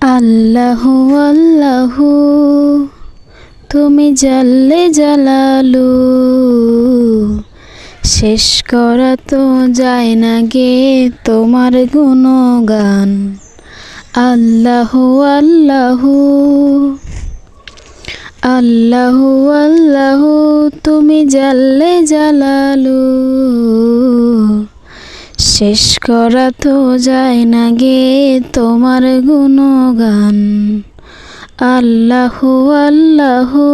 আল্লাহু আল্লাহু তুমি জাল্লে জালালু, শেষ করা তো যায় না গে তোমার গুণগান। আল্লাহু আল্লাহু আল্লাহু আল্লাহু তুমি জাল্লে জালালু, শেষ করা তো যায় না গে তোমার গুণগান। আল্লাহু আল্লাহু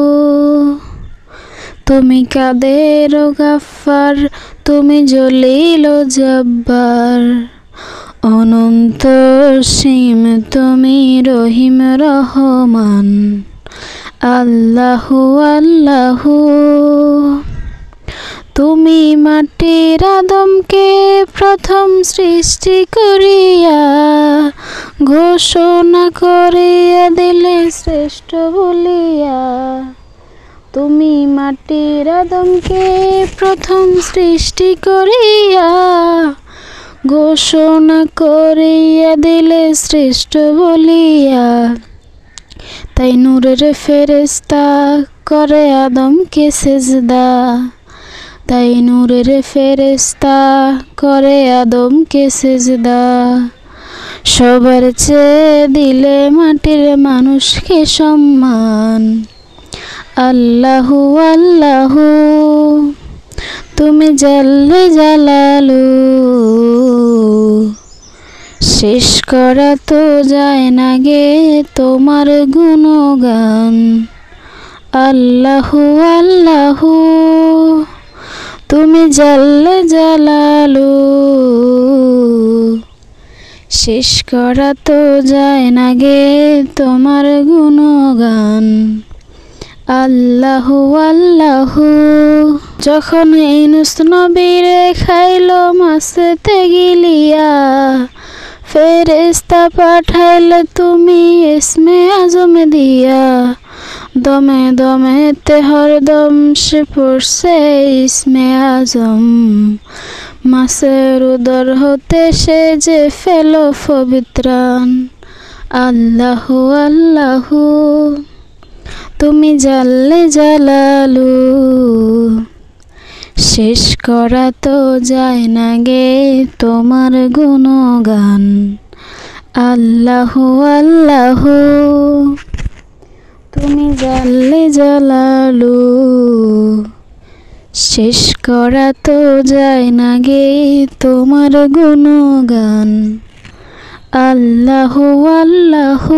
তুমি কাদের গাফফার, তুমি জলিল জব্বার, অনন্ত সীম তুমি রহিম রহমান। আল্লাহু আল্লাহু তুমি মাটির আদমকে প্রথম সৃষ্টি করিয়া ঘোষণা করিয়া দিলে শ্রেষ্ঠ বলিয়া। তুমি মাটির আদমকে প্রথম সৃষ্টি করিয়া ঘোষণা করিয়া দিলে শ্রেষ্ঠ বলিয়া। তাই নূরের ফেরেশতা করে আদমকে সেজদা, তাই নূরের ফেরেশতা করে আদমকে সেজদা। সবার চেয়ে দিলে মাটির মানুষকে সম্মান। আল্লাহু আল্লাহু তুমি জাল্লে জালালু, শেষ করা তো যায় না গে তোমার গুণগান। আল্লাহু আল্লাহু তুমি জাল্লে জালালু, শেষ করা তো যায় না গে তোমার গুণগান। আল্লাহু আল্লাহু যখন ইউনূস নবীরে খাইলো মাছেতে গিলিয়া, ফেরেশতা পাঠাইলে তুমি ইসমে আজম দিয়া। দমে দমেতে হরদম সে পড়ছে ইসমে আজম, মাছের উদর হতে সে যে ফেলো পবিত্রান। আল্লাহু আল্লাহু তুমি জাল্লে জালালু, শেষ করা তো যায় না গে তোমার গুণগান। আল্লাহু আল্লাহু তুমি জাল্লে জালালু, শেষ করা তো যায় না গে তোমার গুণগান। আল্লাহু আল্লাহু